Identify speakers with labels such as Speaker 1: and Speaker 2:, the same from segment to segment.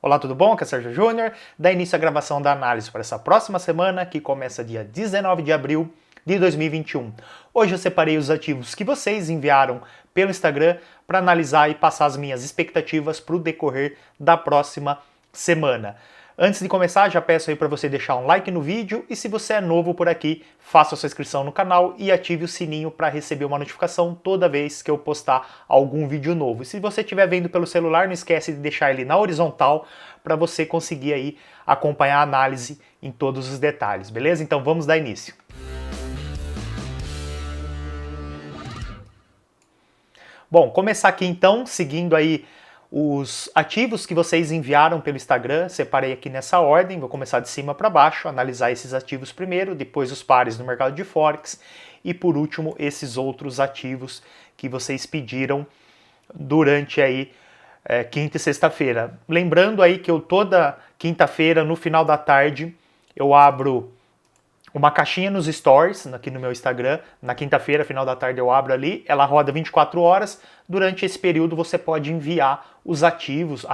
Speaker 1: Olá, tudo bom? Aqui é Sérgio Júnior. Dá início à gravação da análise para essa próxima semana, que começa dia 19 de abril de 2021. Hoje eu separei os ativos que vocês enviaram pelo Instagram para analisar e passar as minhas expectativas para o decorrer da próxima semana. Antes de começar, já peço aí para você deixar um like no vídeo e se você é novo por aqui, faça a sua inscrição no canal e ative o sininho para receber uma notificação toda vez que eu postar algum vídeo novo. E se você estiver vendo pelo celular, não esquece de deixar ele na horizontal para você conseguir aí acompanhar a análise em todos os detalhes, beleza? Então vamos dar início. Bom, começar aqui então, seguindo aí os ativos que vocês enviaram pelo Instagram, separei aqui nessa ordem, vou começar de cima para baixo, analisar esses ativos primeiro, depois os pares no mercado de Forex e por último esses outros ativos que vocês pediram durante aí quinta e sexta-feira. Lembrando aí que eu toda quinta-feira, no final da tarde, eu abro uma caixinha nos stories, aqui no meu Instagram, na quinta-feira, final da tarde eu abro ali, ela roda 24 horas, durante esse período você pode enviar os ativos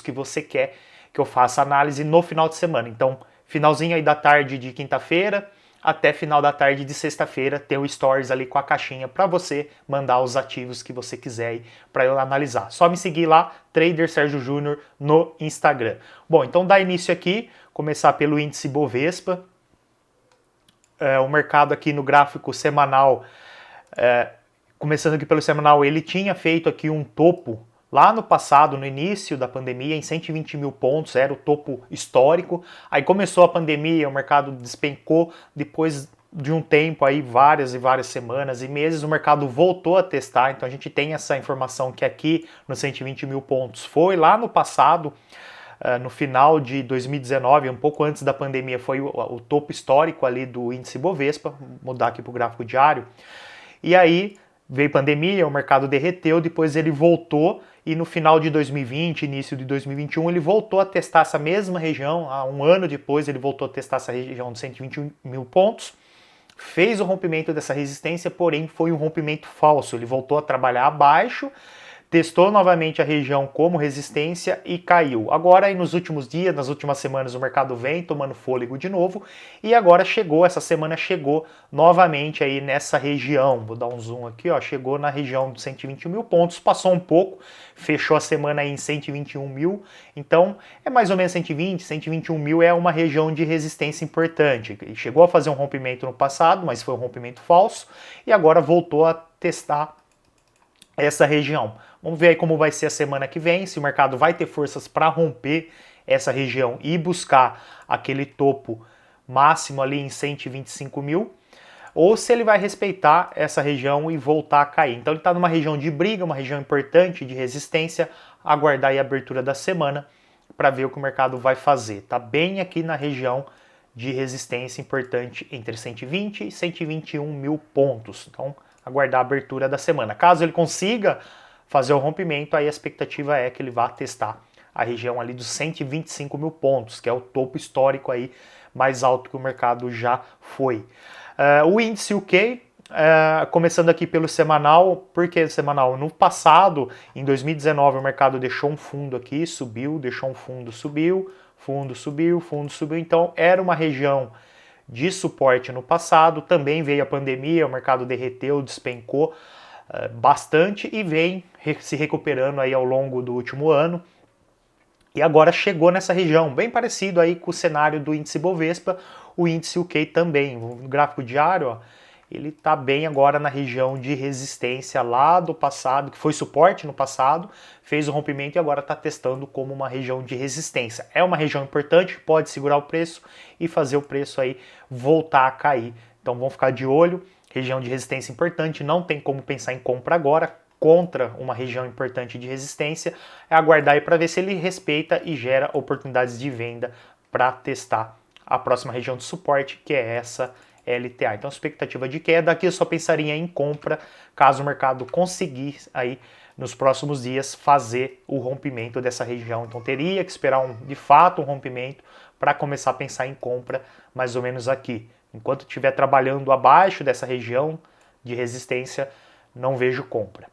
Speaker 1: que você quer que eu faça análise no final de semana. Então, finalzinho aí da tarde de quinta-feira, até final da tarde de sexta-feira, tem o stories ali com a caixinha para você mandar os ativos que você quiser aí para eu analisar. Só me seguir lá, Trader Sérgio Júnior no Instagram. Bom, então dá início aqui, começar pelo índice Bovespa. O mercado aqui no gráfico semanal, começando aqui pelo semanal, ele tinha feito aqui um topo lá no passado, no início da pandemia, em 120 mil pontos, era o topo histórico. Aí começou a pandemia, o mercado despencou, depois de um tempo aí, várias e várias semanas e meses, o mercado voltou a testar, então a gente tem essa informação que aqui nos 120 mil pontos foi lá no passado, no final de 2019, um pouco antes da pandemia, foi o topo histórico ali do índice Bovespa, vou mudar aqui para o gráfico diário, e aí veio pandemia, o mercado derreteu, depois ele voltou e no final de 2020, início de 2021, ele voltou a testar essa mesma região, um ano depois ele voltou a testar essa região de 121 mil pontos, fez o rompimento dessa resistência, porém foi um rompimento falso, ele voltou a trabalhar abaixo, testou novamente a região como resistência e caiu. Agora, aí nos últimos dias, nas últimas semanas, o mercado vem tomando fôlego de novo e agora essa semana chegou novamente aí nessa região. Vou dar um zoom aqui, ó, chegou na região de 120 mil pontos, passou um pouco, fechou a semana aí em 121 mil, então é mais ou menos 120, 121 mil é uma região de resistência importante. Ele chegou a fazer um rompimento no passado, mas foi um rompimento falso e agora voltou a testar essa região. Vamos ver aí como vai ser a semana que vem, se o mercado vai ter forças para romper essa região e buscar aquele topo máximo ali em 125 mil, ou se ele vai respeitar essa região e voltar a cair. Então ele está numa região de briga, uma região importante de resistência, aguardar aí a abertura da semana para ver o que o mercado vai fazer. Está bem aqui na região de resistência importante entre 120 e 121 mil pontos. Então aguardar a abertura da semana. Caso ele consiga fazer o rompimento, aí a expectativa é que ele vá testar a região ali dos 125 mil pontos, que é o topo histórico aí mais alto que o mercado já foi. O índice UK, começando aqui pelo semanal, por que semanal? No passado, em 2019, o mercado deixou um fundo aqui, subiu, deixou um fundo, subiu, fundo subiu, fundo subiu, então era uma região de suporte no passado, também veio a pandemia, o mercado derreteu, despencou bastante e vem se recuperando aí ao longo do último ano. E agora chegou nessa região, bem parecido aí com o cenário do índice Bovespa, o índice UK também. No gráfico diário, ó, ele está bem agora na região de resistência lá do passado, que foi suporte no passado, fez o rompimento e agora está testando como uma região de resistência. É uma região importante, pode segurar o preço e fazer o preço aí voltar a cair. Então vamos ficar de olho, região de resistência importante, não tem como pensar em compra agora, contra uma região importante de resistência, é aguardar aí para ver se ele respeita e gera oportunidades de venda para testar a próxima região de suporte, que é essa LTA. Então, expectativa de queda, aqui eu só pensaria em compra caso o mercado conseguir aí nos próximos dias fazer o rompimento dessa região. Então, teria que esperar de fato um rompimento para começar a pensar em compra mais ou menos aqui. Enquanto estiver trabalhando abaixo dessa região de resistência, não vejo compra.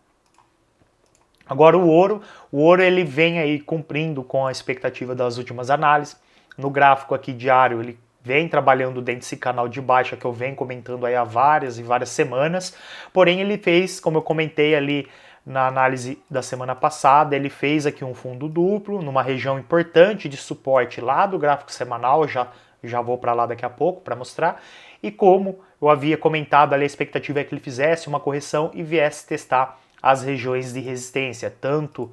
Speaker 1: Agora o ouro ele vem aí cumprindo com a expectativa das últimas análises. No gráfico aqui diário ele vem trabalhando dentro desse canal de baixa que eu venho comentando aí há várias e várias semanas, porém ele fez, como eu comentei ali na análise da semana passada, ele fez aqui um fundo duplo numa região importante de suporte lá do gráfico semanal, já vou para lá daqui a pouco para mostrar, e como eu havia comentado ali, a expectativa é que ele fizesse uma correção e viesse testar as regiões de resistência, tanto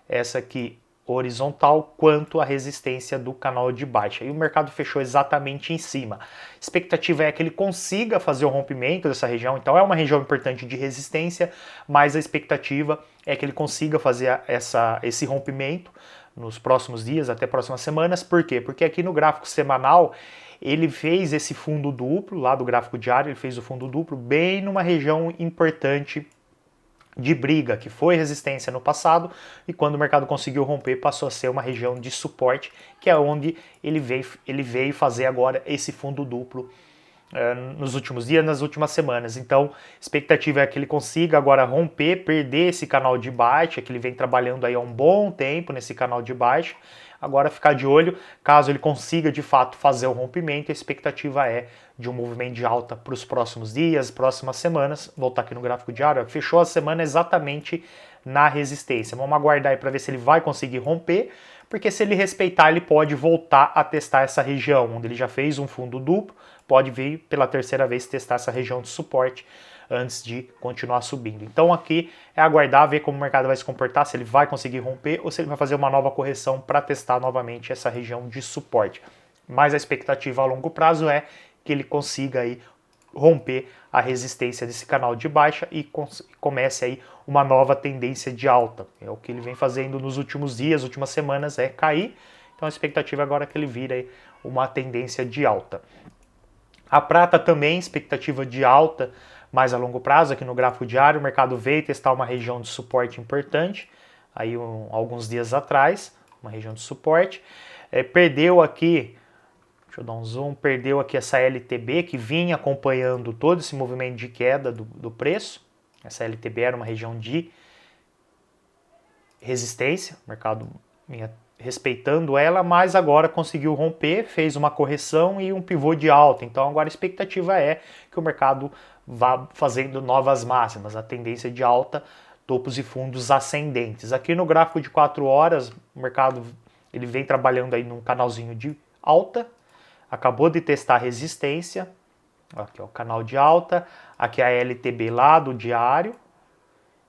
Speaker 1: essa aqui horizontal quanto a resistência do canal de baixa. E o mercado fechou exatamente em cima. A expectativa é que ele consiga fazer o rompimento dessa região, então é uma região importante de resistência, mas a expectativa é que ele consiga fazer esse rompimento nos próximos dias, até próximas semanas. Por quê? Porque aqui no gráfico semanal ele fez esse fundo duplo, lá do gráfico diário, ele fez o fundo duplo bem numa região importante de briga, que foi resistência no passado, e quando o mercado conseguiu romper, passou a ser uma região de suporte, que é onde ele veio fazer agora esse fundo duplo nos últimos dias, nas últimas semanas. Então, a expectativa é que ele consiga agora romper, perder esse canal de baixa, que ele vem trabalhando aí há um bom tempo nesse canal de baixa. Agora ficar de olho, caso ele consiga de fato fazer o rompimento, a expectativa é de um movimento de alta para os próximos dias, próximas semanas. Voltar aqui no gráfico diário, fechou a semana exatamente na resistência. Vamos aguardar aí para ver se ele vai conseguir romper, porque se ele respeitar, ele pode voltar a testar essa região, onde ele já fez um fundo duplo, pode vir pela terceira vez testar essa região de suporte antes de continuar subindo. Então aqui é aguardar, ver como o mercado vai se comportar, se ele vai conseguir romper ou se ele vai fazer uma nova correção para testar novamente essa região de suporte. Mas a expectativa a longo prazo é que ele consiga aí romper a resistência desse canal de baixa e comece aí uma nova tendência de alta. É o que ele vem fazendo nos últimos dias, últimas semanas, é cair. Então a expectativa agora é que ele vire aí uma tendência de alta. A prata também, expectativa de alta, mais a longo prazo, aqui no gráfico diário, o mercado veio testar uma região de suporte importante, aí alguns dias atrás, uma região de suporte, perdeu aqui, deixa eu dar um zoom, perdeu aqui essa LTB que vinha acompanhando todo esse movimento de queda do preço, essa LTB era uma região de resistência, o mercado vinha respeitando ela, mas agora conseguiu romper, fez uma correção e um pivô de alta. Então agora a expectativa é que o mercado vá fazendo novas máximas, a tendência de alta, topos e fundos ascendentes. Aqui no gráfico de 4 horas, o mercado ele vem trabalhando aí num canalzinho de alta, acabou de testar resistência, aqui é o canal de alta, aqui é a LTB lá do diário.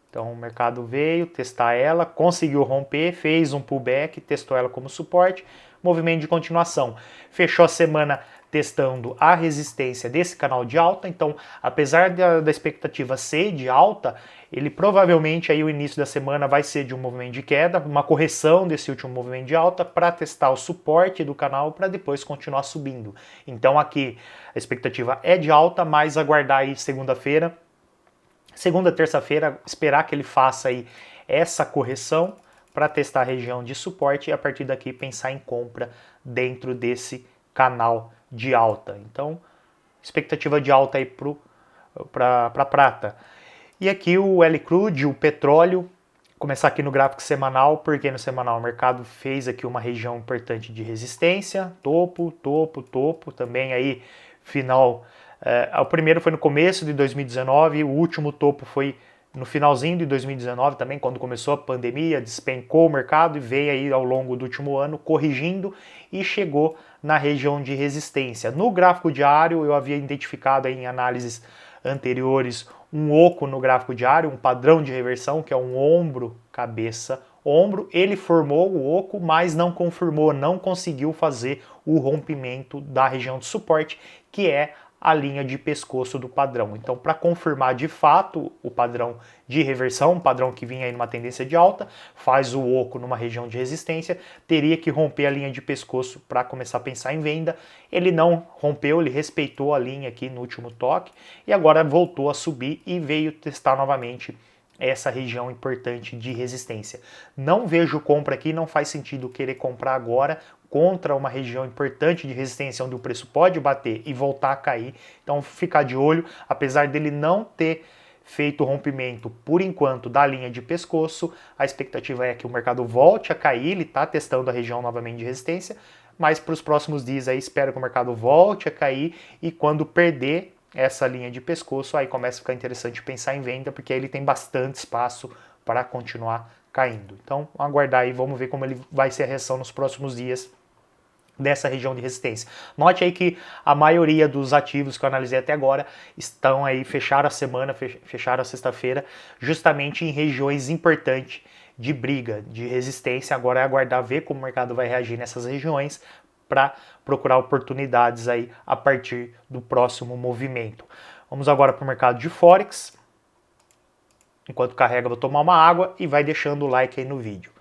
Speaker 1: Então o mercado veio testar ela, conseguiu romper, fez um pullback, testou ela como suporte, movimento de continuação. Fechou a semana testando a resistência desse canal de alta, então apesar da expectativa ser de alta, ele provavelmente aí o início da semana vai ser de um movimento de queda, uma correção desse último movimento de alta para testar o suporte do canal para depois continuar subindo. Então aqui a expectativa é de alta, mas aguardar aí segunda-feira, terça-feira, esperar que ele faça aí essa correção para testar a região de suporte e a partir daqui pensar em compra dentro desse canal de alta. Então, expectativa de alta aí para prata. E aqui o L-Crude, o petróleo, começar aqui no gráfico semanal, porque no semanal o mercado fez aqui uma região importante de resistência, topo, topo, topo, também aí final. O primeiro foi no começo de 2019, o último topo foi no finalzinho de 2019 também, quando começou a pandemia, despencou o mercado e veio aí ao longo do último ano corrigindo e chegou na região de resistência. No gráfico diário eu havia identificado aí em análises anteriores um oco no gráfico diário, um padrão de reversão, que é um ombro, cabeça, ombro. Ele formou o oco, mas não confirmou, não conseguiu fazer o rompimento da região de suporte, que é a linha de pescoço do padrão. Então, para confirmar de fato o padrão de reversão, um padrão que vinha aí numa tendência de alta, faz o oco numa região de resistência, teria que romper a linha de pescoço para começar a pensar em venda. Ele não rompeu, ele respeitou a linha aqui no último toque e agora voltou a subir e veio testar novamente essa região importante de resistência. Não vejo compra aqui, não faz sentido querer comprar agora contra uma região importante de resistência onde o preço pode bater e voltar a cair. Então ficar de olho, apesar dele não ter feito o rompimento, por enquanto, da linha de pescoço. A expectativa é que o mercado volte a cair, ele está testando a região novamente de resistência, mas para os próximos dias aí espero que o mercado volte a cair e quando perder essa linha de pescoço, aí começa a ficar interessante pensar em venda, porque aí ele tem bastante espaço para continuar caindo. Então, aguardar aí, vamos ver como ele vai ser a reação nos próximos dias dessa região de resistência. Note aí que a maioria dos ativos que eu analisei até agora estão aí, fecharam a semana, fecharam a sexta-feira, justamente em regiões importantes de briga, de resistência. Agora é aguardar ver como o mercado vai reagir nessas regiões para procurar oportunidades aí a partir do próximo movimento. Vamos agora para o mercado de Forex. Enquanto carrega, vou tomar uma água e vai deixando o like aí no vídeo.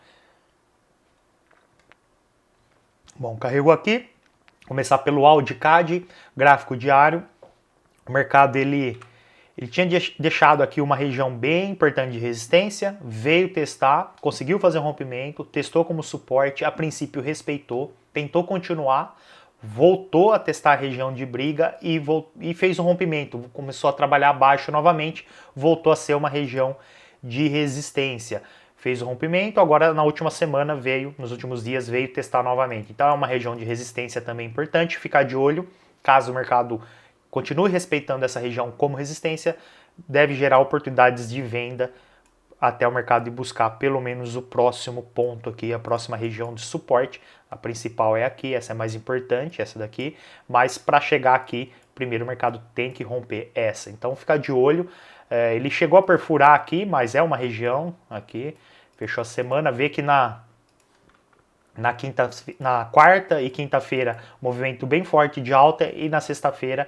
Speaker 1: Bom, carregou aqui. Começar pelo AUD/CAD, gráfico diário. O mercado ele tinha deixado aqui uma região bem importante de resistência, veio testar, conseguiu fazer um rompimento, testou como suporte, a princípio respeitou, tentou continuar, voltou a testar a região de briga e fez um rompimento, começou a trabalhar abaixo novamente, voltou a ser uma região de resistência. Fez o rompimento, agora na última semana nos últimos dias veio testar novamente. Então é uma região de resistência também importante, ficar de olho, caso o mercado continue respeitando essa região como resistência, deve gerar oportunidades de venda até o mercado ir buscar pelo menos o próximo ponto aqui, a próxima região de suporte. A principal é aqui, essa é mais importante, essa daqui, mas para chegar aqui, primeiro o mercado tem que romper essa. Então ficar de olho, ele chegou a perfurar aqui, mas é uma região aqui, fechou a semana, vê que na quarta e quinta-feira, movimento bem forte de alta e na sexta-feira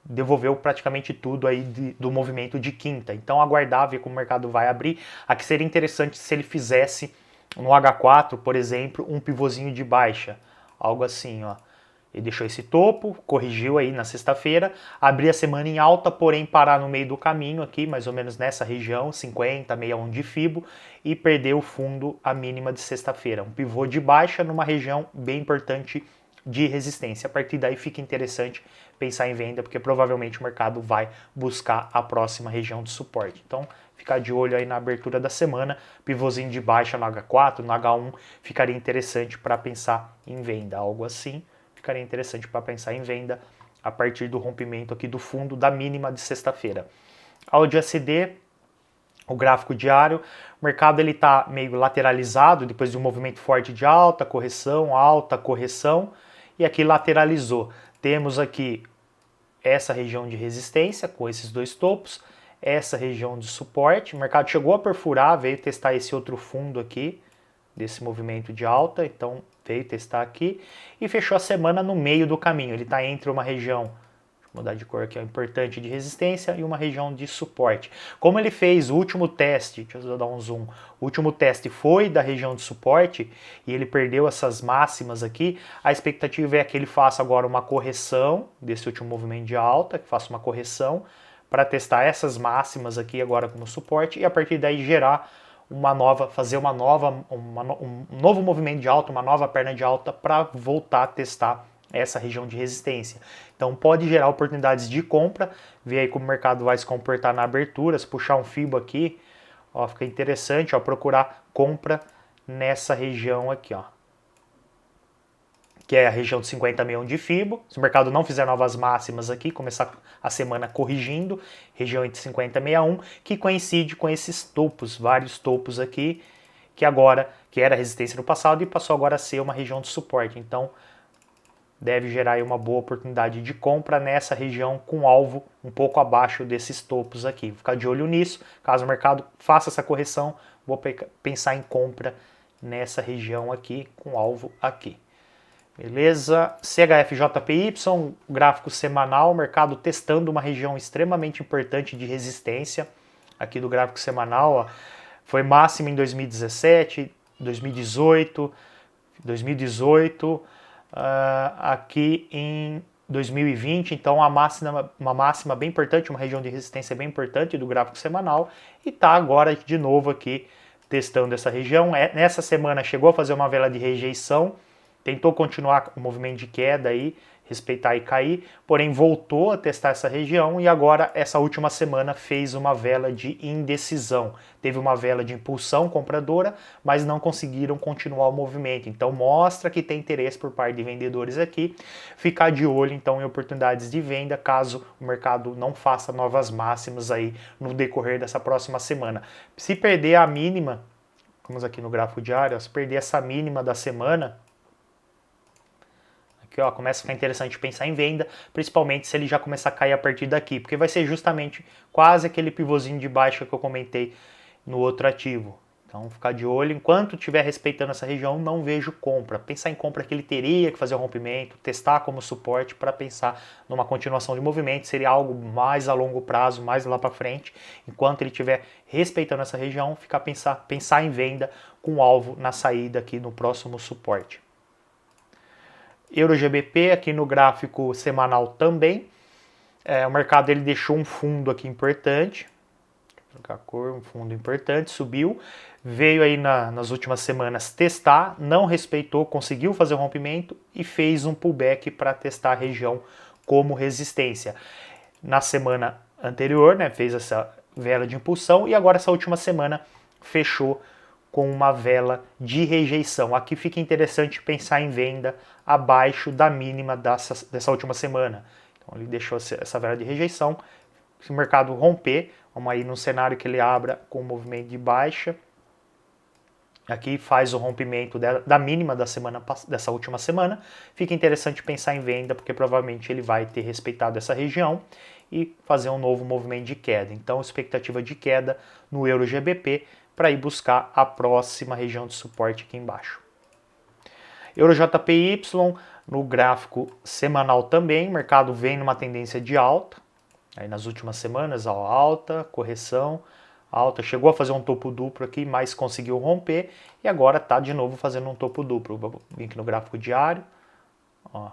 Speaker 1: devolveu praticamente tudo aí do movimento de quinta. Então aguardar, ver como o mercado vai abrir. Aqui seria interessante se ele fizesse no H4, por exemplo, um pivôzinho de baixa, algo assim, ó. Ele deixou esse topo, corrigiu aí na sexta-feira, abriu a semana em alta, porém parar no meio do caminho aqui, mais ou menos nessa região, 50, 61 de Fibo, e perdeu o fundo a mínima de sexta-feira. Um pivô de baixa numa região bem importante de resistência. A partir daí fica interessante pensar em venda, porque provavelmente o mercado vai buscar a próxima região de suporte. Então, ficar de olho aí na abertura da semana, pivôzinho de baixa no H4, no H1, ficaria interessante para pensar em venda, algo assim. Ficaria interessante para pensar em venda a partir do rompimento aqui do fundo da mínima de sexta-feira. AUD/USD, o gráfico diário, o mercado ele está meio lateralizado depois de um movimento forte de alta correção, e aqui lateralizou. Temos aqui essa região de resistência com esses dois topos, essa região de suporte. O mercado chegou a perfurar, veio testar esse outro fundo aqui, desse movimento de alta, então veio testar aqui e fechou a semana no meio do caminho. Ele está entre uma região, deixa eu mudar de cor aqui, importante de resistência e uma região de suporte. Como ele fez o último teste, deixa eu dar um zoom, o último teste foi da região de suporte e ele perdeu essas máximas aqui, a expectativa é que ele faça agora uma correção desse último movimento de alta, que faça uma correção para testar essas máximas aqui agora como suporte e a partir daí gerar fazer um novo movimento de alta, uma nova perna de alta para voltar a testar essa região de resistência. Então pode gerar oportunidades de compra, ver aí como o mercado vai se comportar na abertura, se puxar um Fibo aqui, ó, fica interessante, ó, procurar compra nessa região aqui, ó, que é a região de 50,61 de Fibo. Se o mercado não fizer novas máximas aqui, começar a semana corrigindo, região entre 50 e 61, que coincide com esses topos, vários topos aqui, que era resistência no passado e passou agora a ser uma região de suporte. Então, deve gerar aí uma boa oportunidade de compra nessa região com alvo um pouco abaixo desses topos aqui. Vou ficar de olho nisso. Caso o mercado faça essa correção, vou pensar em compra nessa região aqui, com alvo aqui. Beleza? CHF-JPY, gráfico semanal, mercado testando uma região extremamente importante de resistência aqui do gráfico semanal, ó. Foi máxima em 2017, 2018, aqui em 2020, então uma máxima bem importante, uma região de resistência bem importante do gráfico semanal, e está agora de novo aqui testando essa região. Nessa semana chegou a fazer uma vela de rejeição, tentou continuar o movimento de queda aí, respeitar e cair, porém voltou a testar essa região e agora essa última semana fez uma vela de indecisão. Teve uma vela de impulsão compradora, mas não conseguiram continuar o movimento. Então mostra que tem interesse por parte de vendedores aqui. Ficar de olho então em oportunidades de venda caso o mercado não faça novas máximas aí no decorrer dessa próxima semana. Se perder a mínima, vamos aqui no gráfico diário, se perder essa mínima da semana, aqui ó, começa a ficar interessante pensar em venda, principalmente se ele já começar a cair a partir daqui, porque vai ser justamente quase aquele pivôzinho de baixa que eu comentei no outro ativo. Então ficar de olho, enquanto estiver respeitando essa região, não vejo compra. Pensar em compra que ele teria que fazer o rompimento, testar como suporte para pensar numa continuação de movimento, seria algo mais a longo prazo, mais lá para frente. Enquanto ele estiver respeitando essa região, pensar em venda com alvo na saída aqui no próximo suporte. EuroGBP aqui no gráfico semanal também. O mercado ele deixou um fundo aqui importante. Vou trocar a cor, um fundo importante, subiu. Veio aí nas últimas semanas testar, não respeitou, conseguiu fazer o rompimento e fez um pullback para testar a região como resistência. Na semana anterior, né, fez essa vela de impulsão e agora essa última semana fechou com uma vela de rejeição. Aqui fica interessante pensar em venda abaixo da mínima dessa última semana. Então ele deixou essa vela de rejeição. Se o mercado romper, vamos aí num cenário que ele abra com um movimento de baixa. Aqui faz o rompimento da mínima dessa última semana. Fica interessante pensar em venda, porque provavelmente ele vai ter respeitado essa região e fazer um novo movimento de queda. Então, expectativa de queda no EuroGBP para ir buscar a próxima região de suporte aqui embaixo. EuroJPY no gráfico semanal também, o mercado vem numa tendência de alta. Aí nas últimas semanas, ó, alta, correção, alta, chegou a fazer um topo duplo aqui, mas conseguiu romper e agora está de novo fazendo um topo duplo. Vou vir aqui no gráfico diário, ó.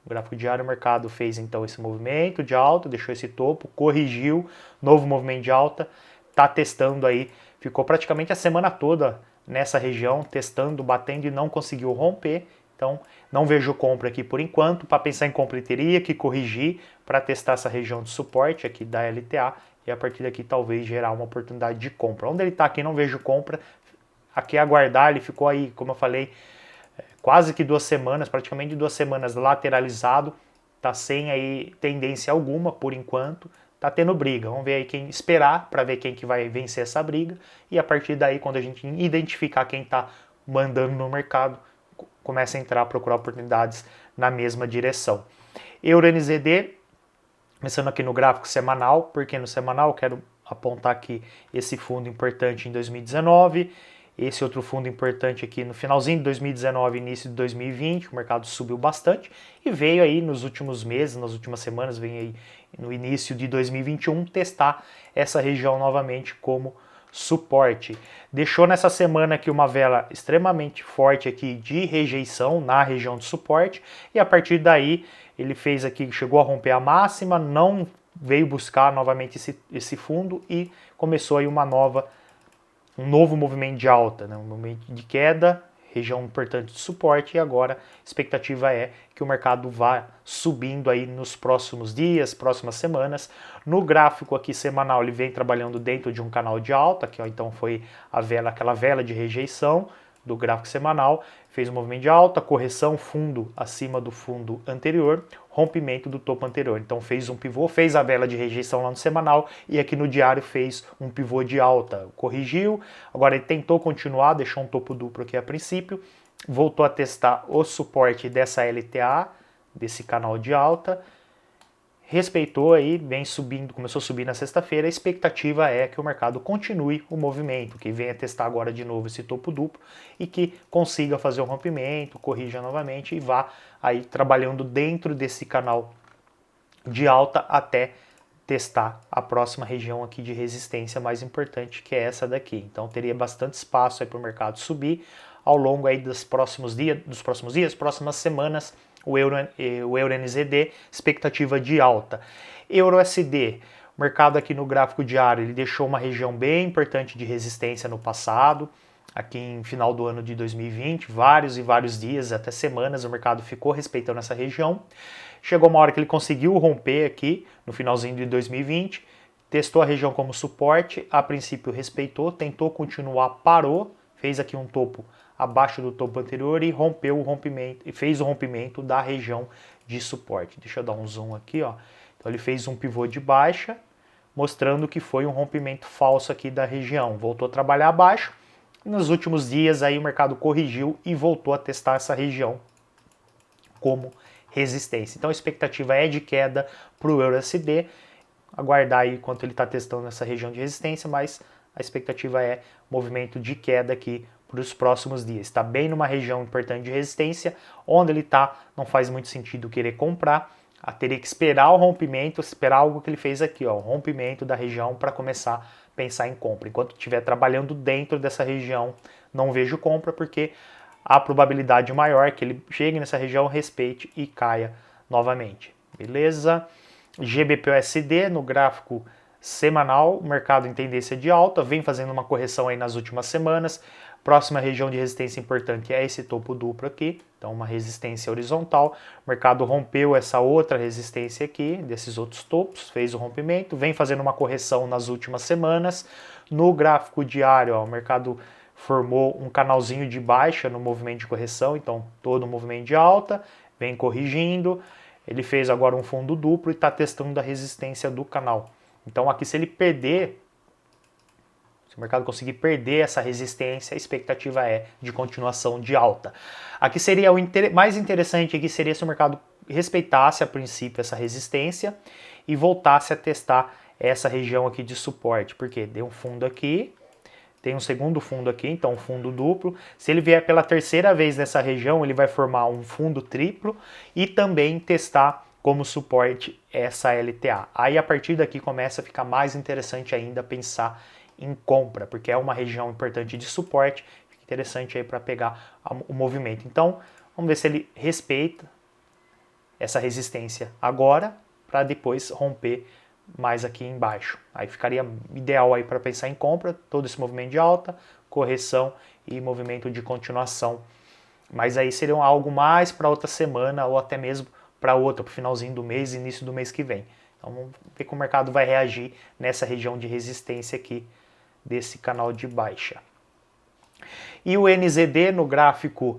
Speaker 1: No gráfico diário o mercado fez então esse movimento de alta, deixou esse topo, corrigiu, novo movimento de alta, está testando aí, ficou praticamente a semana toda nessa região, testando, batendo e não conseguiu romper. Então, não vejo compra aqui por enquanto. Para pensar em compra, teria que corrigir para testar essa região de suporte aqui da LTA e a partir daqui talvez gerar uma oportunidade de compra. Onde ele está aqui não vejo compra. Aqui aguardar, ele ficou aí, como eu falei, quase que 2 semanas, praticamente 2 semanas lateralizado. Está sem aí tendência alguma por enquanto. Tá tendo briga. Vamos ver aí quem esperar para ver quem que vai vencer essa briga. E a partir daí, quando a gente identificar quem está mandando no mercado, começa a entrar, procurar oportunidades na mesma direção. EuroNZD, começando aqui no gráfico semanal, porque no semanal eu quero apontar aqui esse fundo importante em 2019, esse outro fundo importante aqui no finalzinho de 2019, início de 2020, o mercado subiu bastante e veio aí nos últimos meses, nas últimas semanas, vem aí no início de 2021 testar essa região novamente como suporte. Deixou nessa semana aqui uma vela extremamente forte aqui de rejeição na região de suporte e a partir daí ele fez aqui, chegou a romper a máxima, não veio buscar novamente esse fundo e começou aí um novo movimento de alta, né? Um movimento de queda, região importante de suporte e agora a expectativa é que o mercado vá subindo aí nos próximos dias, próximas semanas. No gráfico aqui semanal ele vem trabalhando dentro de um canal de alta, que ó, então foi aquela vela de rejeição do gráfico semanal, fez um movimento de alta, correção, fundo acima do fundo anterior, rompimento do topo anterior. Então fez um pivô, fez a vela de rejeição lá no semanal e aqui no diário fez um pivô de alta, corrigiu, agora ele tentou continuar, deixou um topo duplo aqui a princípio, voltou a testar o suporte dessa LTA, desse canal de alta, respeitou aí, vem subindo, começou a subir na sexta-feira, a expectativa é que o mercado continue o movimento, que venha testar agora de novo esse topo duplo e que consiga fazer o rompimento, corrija novamente e vá aí trabalhando dentro desse canal de alta até testar a próxima região aqui de resistência mais importante, que é essa daqui. Então teria bastante espaço aí para o mercado subir ao longo aí dos próximos dias, próximas semanas, o EuroNZD, expectativa de alta. EuroSD, o mercado aqui no gráfico diário, ele deixou uma região bem importante de resistência no passado, aqui em final do ano de 2020, vários e vários dias, até semanas, o mercado ficou respeitando essa região. Chegou uma hora que ele conseguiu romper aqui, no finalzinho de 2020, testou a região como suporte, a princípio respeitou, tentou continuar, parou, fez aqui um topo abaixo do topo anterior e rompeu o rompimento, e fez o rompimento da região de suporte. Deixa eu dar um zoom aqui, ó. Então ele fez um pivô de baixa, mostrando que foi um rompimento falso aqui da região. Voltou a trabalhar abaixo. Nos últimos dias aí o mercado corrigiu e voltou a testar essa região como resistência. Então a expectativa é de queda para o EURUSD, aguardar aí enquanto ele está testando essa região de resistência, mas a expectativa é movimento de queda aqui para os próximos dias. Está bem numa região importante de resistência, onde ele está, não faz muito sentido querer comprar, teria que esperar o rompimento, esperar algo que ele fez aqui, ó, o rompimento da região para começar a pensar em compra. Enquanto estiver trabalhando dentro dessa região, não vejo compra, porque a probabilidade maior é que ele chegue nessa região, respeite e caia novamente. Beleza? GBP/USD no gráfico semanal, mercado em tendência de alta, vem fazendo uma correção aí nas últimas semanas. Próxima região de resistência importante é esse topo duplo aqui, então uma resistência horizontal. O mercado rompeu essa outra resistência aqui, desses outros topos, fez o rompimento, vem fazendo uma correção nas últimas semanas. No gráfico diário, ó, o mercado formou um canalzinho de baixa no movimento de correção, então todo o movimento de alta, vem corrigindo. Ele fez agora um fundo duplo e está testando a resistência do canal. Então aqui se ele perder, se o mercado conseguir perder essa resistência, a expectativa é de continuação de alta. Aqui seria o mais interessante aqui seria se o mercado respeitasse a princípio essa resistência e voltasse a testar essa região aqui de suporte, porque deu um fundo aqui, tem um segundo fundo aqui, então um fundo duplo. Se ele vier pela terceira vez nessa região, ele vai formar um fundo triplo e também testar como suporte essa LTA. Aí a partir daqui começa a ficar mais interessante ainda pensar em compra, porque é uma região importante de suporte, fica interessante aí para pegar o movimento. Então, vamos ver se ele respeita essa resistência agora, para depois romper mais aqui embaixo. Aí ficaria ideal aí para pensar em compra, todo esse movimento de alta, correção e movimento de continuação. Mas aí seria algo mais para outra semana ou até mesmo para outra, para o finalzinho do mês, início do mês que vem. Então vamos ver como o mercado vai reagir nessa região de resistência aqui desse canal de baixa. E o NZD no gráfico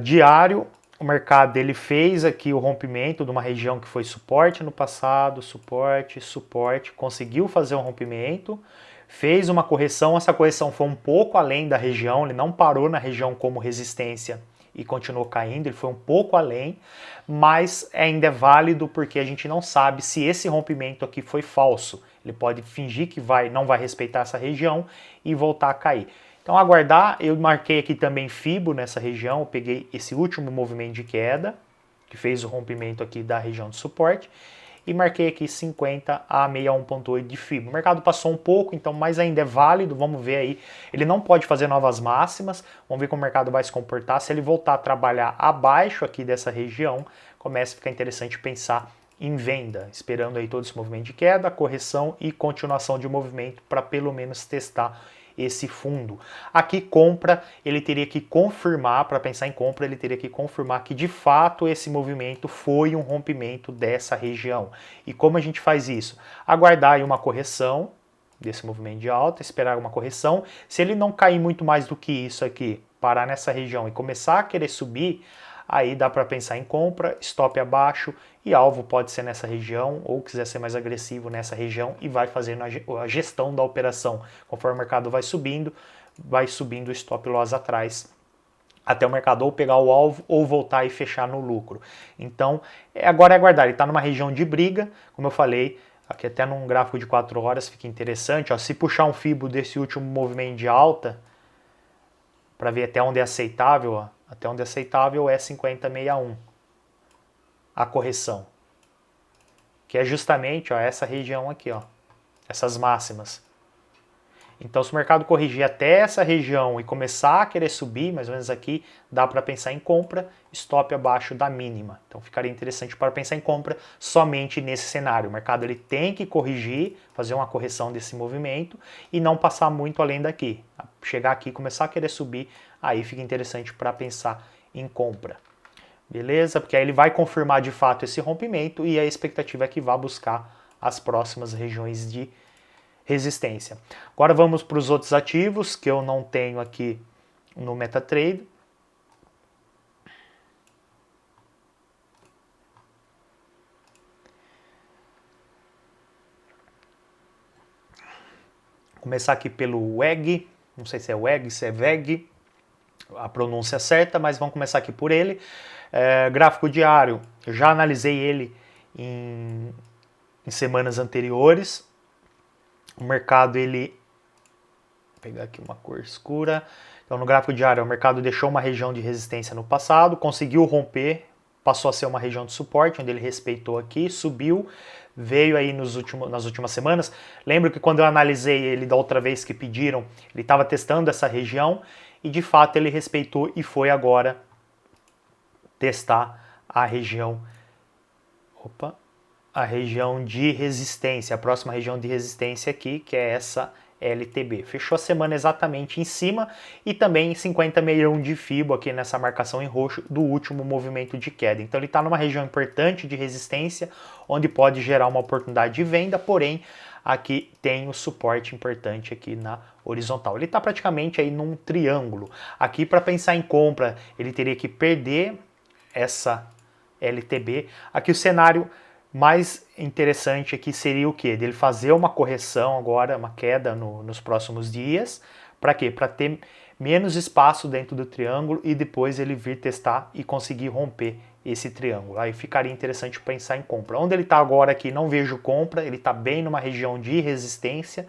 Speaker 1: diário, o mercado ele fez aqui o rompimento de uma região que foi suporte no passado, suporte, suporte, conseguiu fazer um rompimento, fez uma correção, essa correção foi um pouco além da região, ele não parou na região como resistência e continuou caindo, ele foi um pouco além, mas ainda é válido porque a gente não sabe se esse rompimento aqui foi falso. Ele pode fingir que não vai respeitar essa região e voltar a cair. Então aguardar, eu marquei aqui também FIBO nessa região, eu peguei esse último movimento de queda, que fez o rompimento aqui da região de suporte, e marquei aqui 50 a 61.8 de FIBO. O mercado passou um pouco, então, mas ainda é válido, vamos ver aí. Ele não pode fazer novas máximas, vamos ver como o mercado vai se comportar. Se ele voltar a trabalhar abaixo aqui dessa região, começa a ficar interessante pensar em venda, esperando aí todo esse movimento de queda, correção e continuação de movimento para pelo menos testar esse fundo. Aqui compra, ele teria que confirmar, para pensar em compra, ele teria que confirmar que de fato esse movimento foi um rompimento dessa região. E como a gente faz isso? Aguardar aí uma correção desse movimento de alta, esperar uma correção. Se ele não cair muito mais do que isso aqui, parar nessa região e começar a querer subir, aí dá para pensar em compra, stop abaixo e alvo pode ser nessa região ou quiser ser mais agressivo nessa região e vai fazendo a gestão da operação. Conforme o mercado vai subindo o stop loss atrás até o mercado ou pegar o alvo ou voltar e fechar no lucro. Então, agora é aguardar. Ele está numa região de briga, como eu falei, aqui até num gráfico de 4 horas fica interessante. Ó, se puxar um FIBO desse último movimento de alta, para ver até onde é aceitável, ó, até onde é aceitável é 50,61 a correção, que é justamente ó, essa região aqui, ó, essas máximas. Então, se o mercado corrigir até essa região e começar a querer subir, mais ou menos aqui, dá para pensar em compra, stop abaixo da mínima. Então, ficaria interessante para pensar em compra somente nesse cenário. O mercado ele tem que corrigir, fazer uma correção desse movimento e não passar muito além daqui. Chegar aqui e começar a querer subir, aí fica interessante para pensar em compra. Beleza? Porque aí ele vai confirmar de fato esse rompimento e a expectativa é que vá buscar as próximas regiões de resistência. Agora vamos para os outros ativos que eu não tenho aqui no MetaTrader. Vou começar aqui pelo WEG, não sei se é WEG, se é VEG, a pronúncia certa, mas vamos começar aqui por ele. Gráfico diário, eu já analisei ele em semanas anteriores. O mercado, ele... Vou pegar aqui uma cor escura. Então, no gráfico diário, o mercado deixou uma região de resistência no passado, conseguiu romper, passou a ser uma região de suporte, onde ele respeitou aqui, subiu, veio aí nas últimas semanas. Lembro que quando eu analisei ele da outra vez que pediram, ele estava testando essa região e, de fato, ele respeitou e foi agora testar a região... a região de resistência, a próxima região de resistência aqui, que é essa LTB. Fechou a semana exatamente em cima e também 50,61 de FIBO aqui nessa marcação em roxo do último movimento de queda. Então ele está numa região importante de resistência, onde pode gerar uma oportunidade de venda, porém aqui tem o suporte importante aqui na horizontal. Ele está praticamente aí num triângulo. Aqui para pensar em compra, ele teria que perder essa LTB. Aqui o cenário mais interessante aqui seria o quê? Dele fazer uma correção agora, uma queda nos próximos dias. Para quê? Para ter menos espaço dentro do triângulo e depois ele vir testar e conseguir romper esse triângulo. Aí ficaria interessante pensar em compra. Onde ele está agora aqui, não vejo compra, ele está bem numa região de resistência.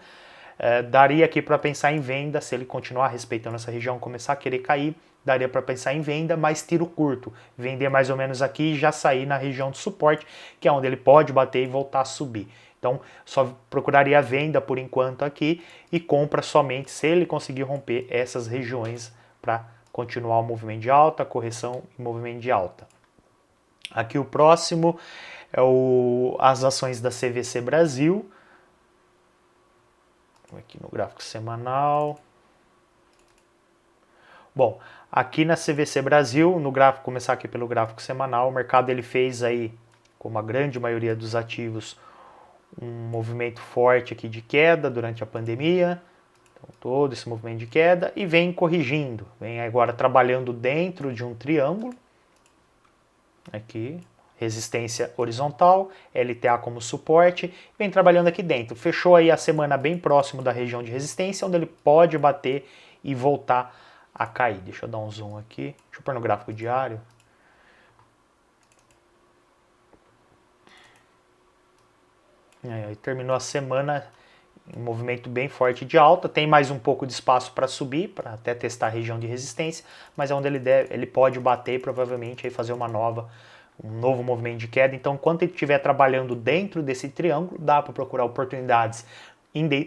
Speaker 1: Daria aqui para pensar em venda, se ele continuar respeitando essa região, começar a querer cair, daria para pensar em venda, mas tiro curto, vender mais ou menos aqui e já sair na região de suporte, que é onde ele pode bater e voltar a subir. Então, só procuraria a venda por enquanto aqui e compra somente se ele conseguir romper essas regiões para continuar o movimento de alta, correção e movimento de alta. Aqui o próximo é as ações da CVC Brasil. Aqui no gráfico semanal. Bom, aqui na CVC Brasil, no gráfico, começar aqui pelo gráfico semanal, o mercado ele fez aí, como a grande maioria dos ativos, um movimento forte aqui de queda durante a pandemia. Então, todo esse movimento de queda e vem corrigindo, vem agora trabalhando dentro de um triângulo. Aqui, resistência horizontal, LTA como suporte, vem trabalhando aqui dentro. Fechou aí a semana bem próximo da região de resistência, onde ele pode bater e voltar a cair. Deixa eu dar um zoom aqui. Deixa eu pôr no gráfico diário. Aí terminou a semana em um movimento bem forte de alta. Tem mais um pouco de espaço para subir, para até testar a região de resistência, mas é onde ele pode bater e provavelmente aí fazer um novo movimento de queda. Então, enquanto ele estiver trabalhando dentro desse triângulo, dá para procurar oportunidades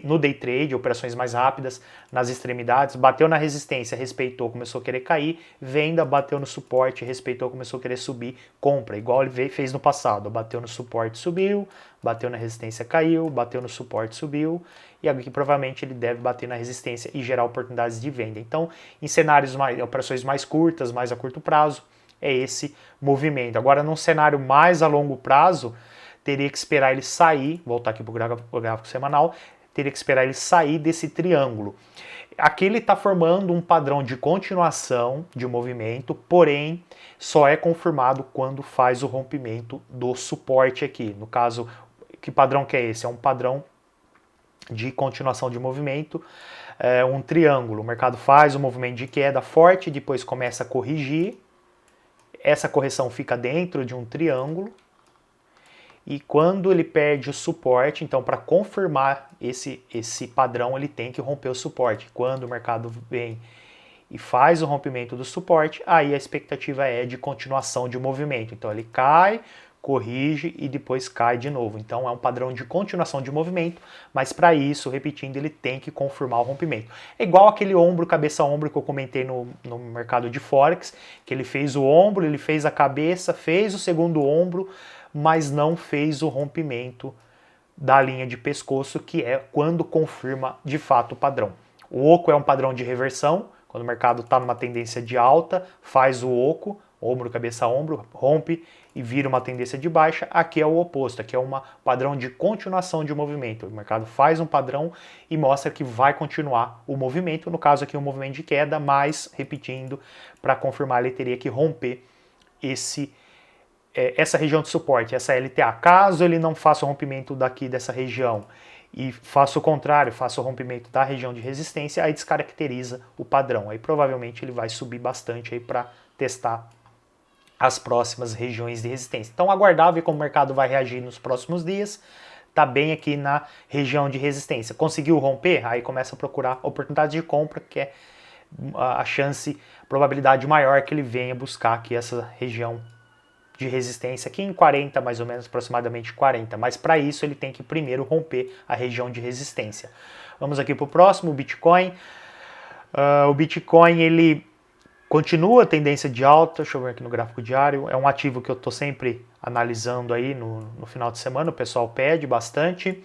Speaker 1: no day trade, operações mais rápidas, nas extremidades. Bateu na resistência, respeitou, começou a querer cair, venda, bateu no suporte, respeitou, começou a querer subir, compra, igual ele fez no passado. Bateu no suporte, subiu, bateu na resistência, caiu, bateu no suporte, subiu, e aqui provavelmente ele deve bater na resistência e gerar oportunidades de venda. Então, em cenários operações mais curtas, mais a curto prazo, é esse movimento. Agora, num cenário mais a longo prazo, teria que esperar ele sair, voltar aqui para o gráfico semanal, teria que esperar ele sair desse triângulo. Aqui ele está formando um padrão de continuação de movimento, porém só é confirmado quando faz o rompimento do suporte aqui. No caso, que padrão que é esse? É um padrão de continuação de movimento, um triângulo. O mercado faz um movimento de queda forte, depois começa a corrigir. Essa correção fica dentro de um triângulo. E quando ele perde o suporte, então para confirmar esse padrão, ele tem que romper o suporte. Quando o mercado vem e faz o rompimento do suporte, aí a expectativa é de continuação de movimento. Então ele cai, corrige e depois cai de novo. Então é um padrão de continuação de movimento, mas para isso, repetindo, ele tem que confirmar o rompimento. É igual aquele ombro, cabeça-ombro que eu comentei no mercado de Forex, que ele fez o ombro, ele fez a cabeça, fez o segundo ombro, mas não fez o rompimento da linha de pescoço, que é quando confirma de fato o padrão. O oco é um padrão de reversão, quando o mercado está numa tendência de alta, faz o oco, ombro, cabeça, ombro, rompe e vira uma tendência de baixa. Aqui é o oposto, aqui é um padrão de continuação de movimento. O mercado faz um padrão e mostra que vai continuar o movimento, no caso aqui um movimento de queda, mas, repetindo, para confirmar ele teria que romper essa região de suporte, essa LTA. Caso ele não faça o rompimento daqui dessa região e faça o contrário, faça o rompimento da região de resistência, aí descaracteriza o padrão. Aí provavelmente ele vai subir bastante aí para testar as próximas regiões de resistência. Então aguardar ver como o mercado vai reagir nos próximos dias. Está bem aqui na região de resistência. Conseguiu romper? Aí começa a procurar oportunidades de compra, que é a chance, probabilidade maior que ele venha buscar aqui essa região de resistência aqui em 40, mais ou menos, aproximadamente 40. Mas para isso ele tem que primeiro romper a região de resistência. Vamos aqui para o próximo, o Bitcoin. O Bitcoin, ele continua a tendência de alta, deixa eu ver aqui no gráfico diário, é um ativo que eu estou sempre analisando aí no final de semana, o pessoal pede bastante.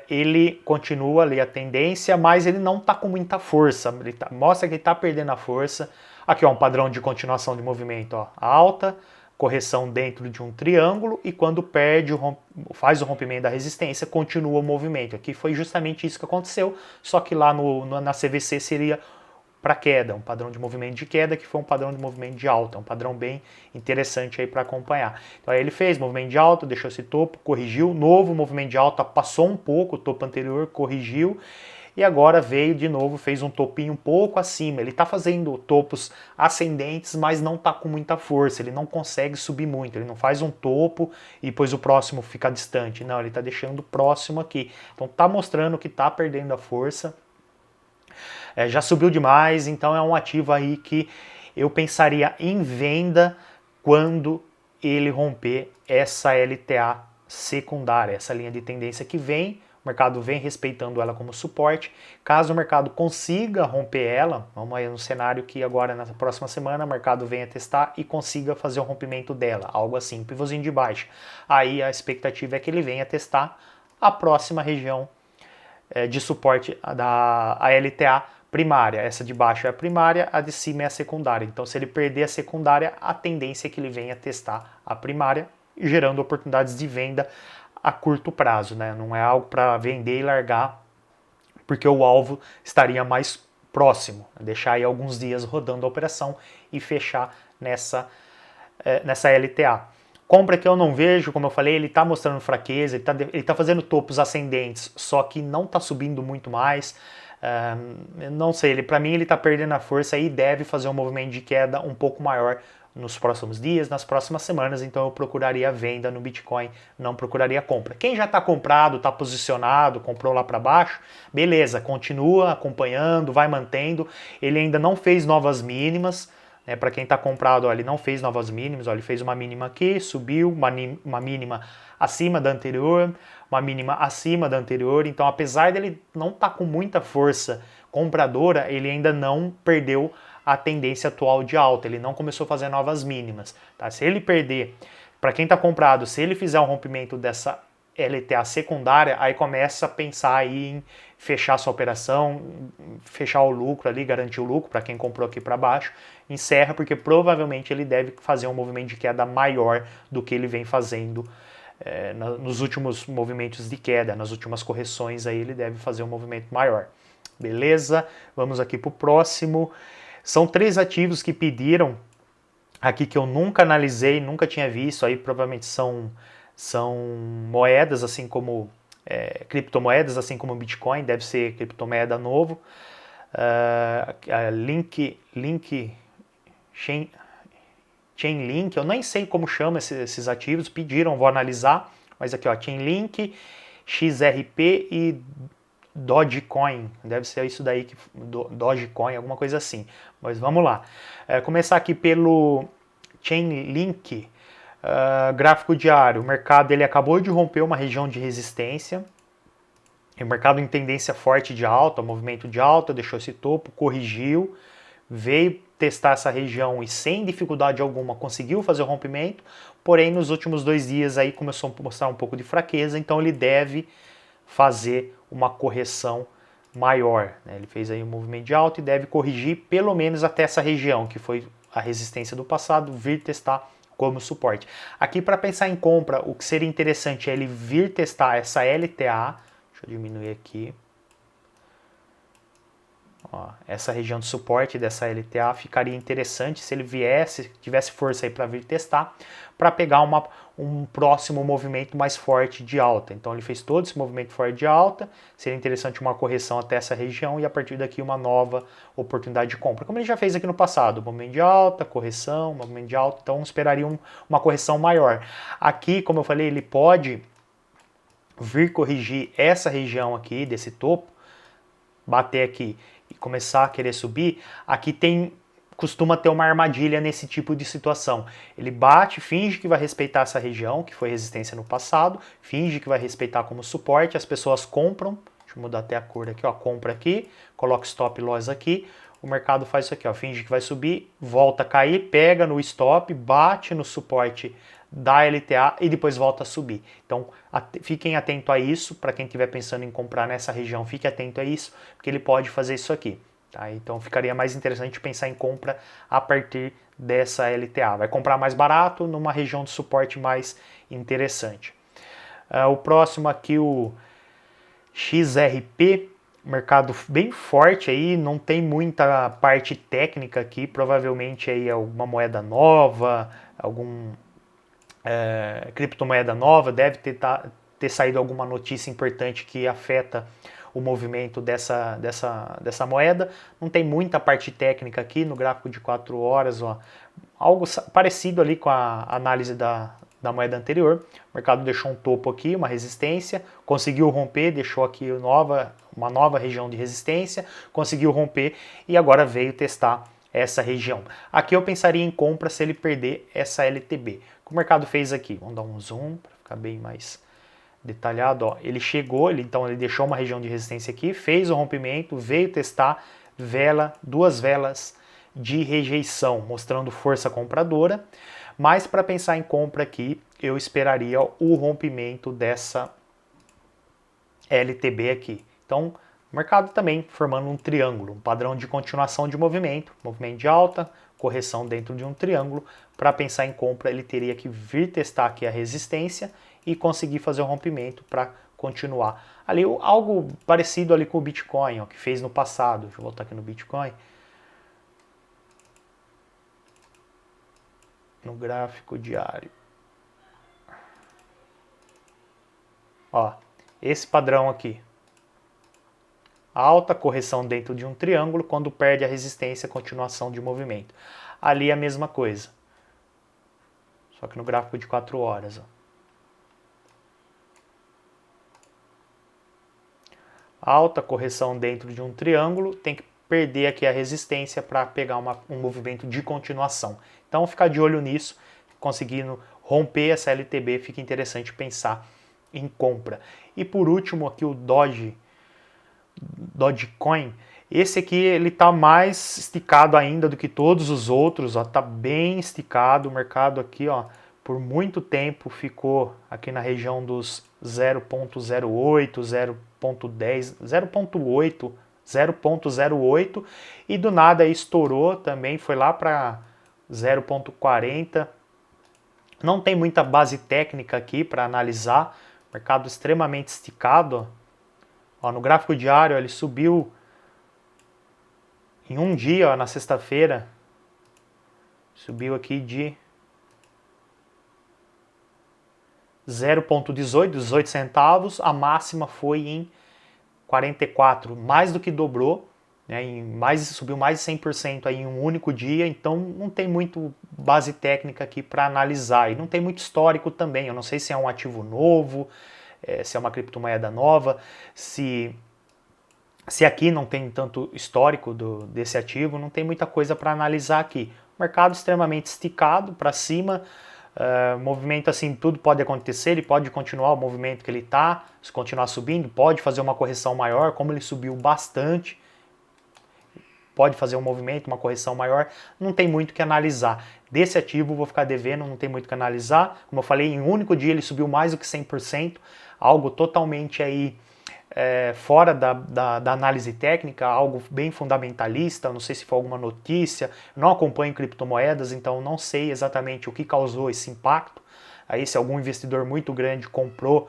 Speaker 1: Ele continua ali a tendência, mas ele não está com muita força, mostra que ele está perdendo a força. Aqui ó, um padrão de continuação de movimento, ó, alta, correção dentro de um triângulo e quando perde, faz o rompimento da resistência, continua o movimento. Aqui foi justamente isso que aconteceu, só que lá na CVC seria para queda, um padrão de movimento de queda que foi um padrão de movimento de alta, um padrão bem interessante aí para acompanhar. Então aí ele fez movimento de alta, deixou esse topo, corrigiu, novo movimento de alta, passou um pouco o topo anterior, corrigiu e agora veio de novo, fez um topinho um pouco acima. Ele está fazendo topos ascendentes, mas não está com muita força, ele não consegue subir muito, ele não faz um topo e depois o próximo fica distante, não, ele está deixando próximo aqui. Então está mostrando que está perdendo a força. Já subiu demais, então é um ativo aí que eu pensaria em venda quando ele romper essa LTA secundária, essa linha de tendência que vem, o mercado vem respeitando ela como suporte. Caso o mercado consiga romper ela, vamos aí no cenário que agora na próxima semana o mercado venha testar e consiga fazer o rompimento dela, algo assim, pivôzinho de baixa. Aí a expectativa é que ele venha testar a próxima região de suporte da LTA primária. Essa de baixo é a primária, a de cima é a secundária. Então, se ele perder a secundária, a tendência é que ele venha testar a primária, gerando oportunidades de venda a curto prazo, né? Não é algo para vender e largar, porque o alvo estaria mais próximo. Deixar aí alguns dias rodando a operação e fechar nessa LTA. Compra que eu não vejo, como eu falei, ele está mostrando fraqueza, ele tá fazendo topos ascendentes, só que não está subindo muito mais. Não sei, para mim ele está perdendo a força e deve fazer um movimento de queda um pouco maior nos próximos dias, nas próximas semanas, então eu procuraria venda no Bitcoin, não procuraria compra. Quem já está comprado, está posicionado, comprou lá para baixo, beleza, continua acompanhando, vai mantendo, ele ainda não fez novas mínimas, para quem está comprado, ó, ele não fez novas mínimas, ó, ele fez uma mínima aqui, subiu, uma mínima acima da anterior, uma mínima acima da anterior, então apesar dele não estar com muita força compradora, ele ainda não perdeu a tendência atual de alta, ele não começou a fazer novas mínimas. Tá? Se ele perder, para quem está comprado, se ele fizer um rompimento dessa LTA secundária, aí começa a pensar aí em fechar sua operação, fechar o lucro ali, garantir o lucro para quem comprou aqui para baixo, encerra porque provavelmente ele deve fazer um movimento de queda maior do que ele vem fazendo nos últimos movimentos de queda, nas últimas correções aí ele deve fazer um movimento maior. Beleza? Vamos aqui para o próximo. São 3 ativos que pediram aqui que eu nunca analisei, nunca tinha visto, aí provavelmente são moedas, assim como criptomoedas, assim como o Bitcoin, deve ser criptomoeda novo. Chainlink, eu nem sei como chama esses ativos, pediram, vou analisar, mas aqui ó, Chainlink, XRP e Dogecoin, deve ser isso daí, Dogecoin, alguma coisa assim, mas vamos lá. Começar aqui pelo Chainlink. Gráfico diário, o mercado ele acabou de romper uma região de resistência, o mercado em tendência forte de alta, movimento de alta, deixou esse topo, corrigiu, veio testar essa região e sem dificuldade alguma conseguiu fazer o rompimento, porém nos últimos 2 dias aí começou a mostrar um pouco de fraqueza, então ele deve fazer uma correção maior, né? Ele fez aí um movimento de alta e deve corrigir pelo menos até essa região, que foi a resistência do passado, vir testar como suporte. Aqui para pensar em compra, o que seria interessante é ele vir testar essa LTA, deixa eu diminuir aqui, ó, essa região de suporte dessa LTA ficaria interessante se ele viesse, tivesse força aí para vir testar, para pegar um próximo movimento mais forte de alta. Então ele fez todo esse movimento forte de alta, seria interessante uma correção até essa região e a partir daqui uma nova oportunidade de compra. Como ele já fez aqui no passado, movimento de alta, correção, movimento de alta, então esperaria uma correção maior. Aqui, como eu falei, ele pode vir corrigir essa região aqui, desse topo, bater aqui e começar a querer subir, aqui costuma ter uma armadilha nesse tipo de situação. Ele bate, finge que vai respeitar essa região, que foi resistência no passado, finge que vai respeitar como suporte, as pessoas compram, deixa eu mudar até a cor aqui, ó, compra aqui, coloca stop loss aqui, o mercado faz isso aqui, ó, finge que vai subir, volta a cair, pega no stop, bate no suporte da LTA e depois volta a subir. Então fiquem atentos a isso, para quem estiver pensando em comprar nessa região, fique atento a isso, porque ele pode fazer isso aqui. Tá? Então ficaria mais interessante pensar em compra a partir dessa LTA. Vai comprar mais barato numa região de suporte mais interessante. O próximo aqui, o XRP, mercado bem forte aí, não tem muita parte técnica aqui, provavelmente aí alguma moeda nova, algum criptomoeda nova, deve ter saído alguma notícia importante que afeta o movimento dessa moeda. Não tem muita parte técnica aqui no gráfico de 4 horas, ó, algo parecido ali com a análise da moeda anterior. O mercado deixou um topo aqui, uma resistência, conseguiu romper, deixou aqui uma nova região de resistência, conseguiu romper e agora veio testar essa região. Aqui eu pensaria em compra se ele perder essa LTB. O que o mercado fez aqui? Vamos dar um zoom para ficar bem mais detalhado. Ó. Ele chegou, então ele deixou uma região de resistência aqui, fez o rompimento, veio testar duas velas de rejeição, mostrando força compradora. Mas para pensar em compra aqui, eu esperaria o rompimento dessa LTB aqui. Então, o mercado também formando um triângulo, um padrão de continuação de movimento de alta, correção dentro de um triângulo. Para pensar em compra, ele teria que vir testar aqui a resistência e conseguir fazer o rompimento para continuar. Ali algo parecido ali com o Bitcoin, ó, que fez no passado. Deixa eu voltar aqui no Bitcoin. No gráfico diário. Ó, esse padrão aqui. Alta correção dentro de um triângulo, quando perde a resistência, continuação de movimento. Ali é a mesma coisa. Só que no gráfico de 4 horas. Ó. Alta correção dentro de um triângulo, tem que perder aqui a resistência para pegar um movimento de continuação. Então ficar de olho nisso, conseguindo romper essa LTB, fica interessante pensar em compra. E por último aqui o Dogecoin, esse aqui ele está mais esticado ainda do que todos os outros, ó, tá bem esticado, o mercado aqui, ó, por muito tempo ficou aqui na região dos 0.08, 0.10, 0.8, 0.08 e do nada estourou também, foi lá para 0.40. Não tem muita base técnica aqui para analisar, mercado extremamente esticado, ó, no gráfico diário ele subiu em um dia, ó, na sexta-feira, subiu aqui de 0,18, 18 centavos, a máxima foi em 44, mais do que dobrou, né, subiu mais de 100% aí em um único dia, então não tem muito base técnica aqui para analisar, e não tem muito histórico também, eu não sei se é um ativo novo, se é uma criptomoeda nova, se aqui não tem tanto histórico desse ativo, não tem muita coisa para analisar aqui. Mercado extremamente esticado para cima, Movimento assim, tudo pode acontecer, ele pode continuar o movimento que ele está, se continuar subindo, pode fazer uma correção maior, como ele subiu bastante, pode fazer um movimento, uma correção maior, não tem muito o que analisar. Desse ativo vou ficar devendo, não tem muito o que analisar. Como eu falei, em um único dia ele subiu mais do que 100%, algo totalmente aí fora da análise técnica, algo bem fundamentalista, não sei se foi alguma notícia, não acompanho criptomoedas, então não sei exatamente o que causou esse impacto. Aí se algum investidor muito grande comprou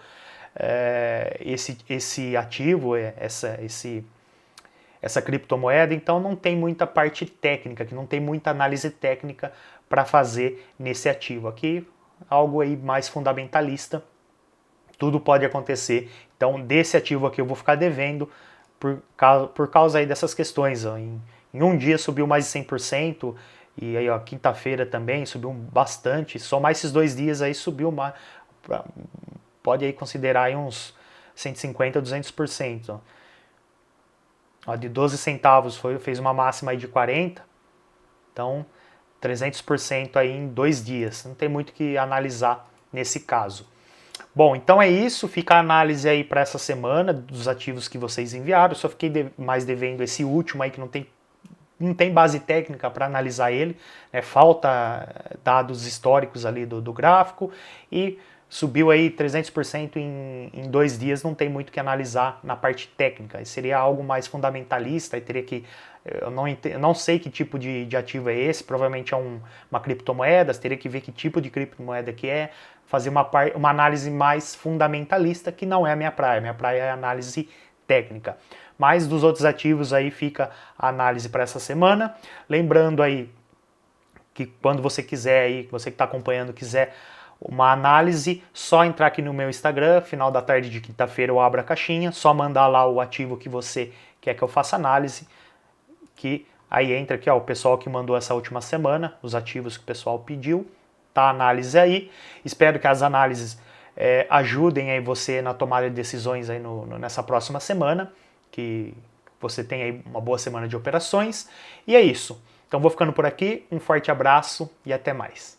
Speaker 1: esse ativo, essa criptomoeda, então não tem muita parte técnica, que não tem muita análise técnica para fazer nesse ativo. Aqui algo aí mais fundamentalista, tudo pode acontecer. Então desse ativo aqui eu vou ficar devendo por causa aí dessas questões. Ó. Em um dia subiu mais de 100%, e aí ó, quinta-feira também subiu bastante, só mais esses 2 dias aí subiu mais, pode aí considerar aí uns 150 a 200%. Ó, de 12 centavos fez uma máxima aí de 40, então 300% aí em 2 dias. Não tem muito que analisar nesse caso. Bom, então é isso, fica a análise aí para essa semana dos ativos que vocês enviaram. Eu só fiquei mais devendo esse último aí que não tem base técnica para analisar ele, falta dados históricos ali do gráfico, e subiu aí 300% em 2 dias, não tem muito o que analisar na parte técnica. Seria algo mais fundamentalista, e teria que... Eu não sei que tipo de ativo é esse, provavelmente é uma criptomoeda, teria que ver que tipo de criptomoeda que é, fazer uma análise mais fundamentalista, que não é a minha praia. Minha praia é a análise técnica. Mas dos outros ativos aí fica a análise para essa semana. Lembrando aí que quando você quiser aí, você que está acompanhando quiser uma análise, só entrar aqui no meu Instagram, final da tarde de quinta-feira eu abro a caixinha, só mandar lá o ativo que você quer que eu faça análise, que aí entra aqui ó, o pessoal que mandou essa última semana, os ativos que o pessoal pediu, tá a análise aí. Espero que as análises ajudem aí você na tomada de decisões aí nessa próxima semana, que você tenha aí uma boa semana de operações. E é isso. Então vou ficando por aqui, um forte abraço e até mais.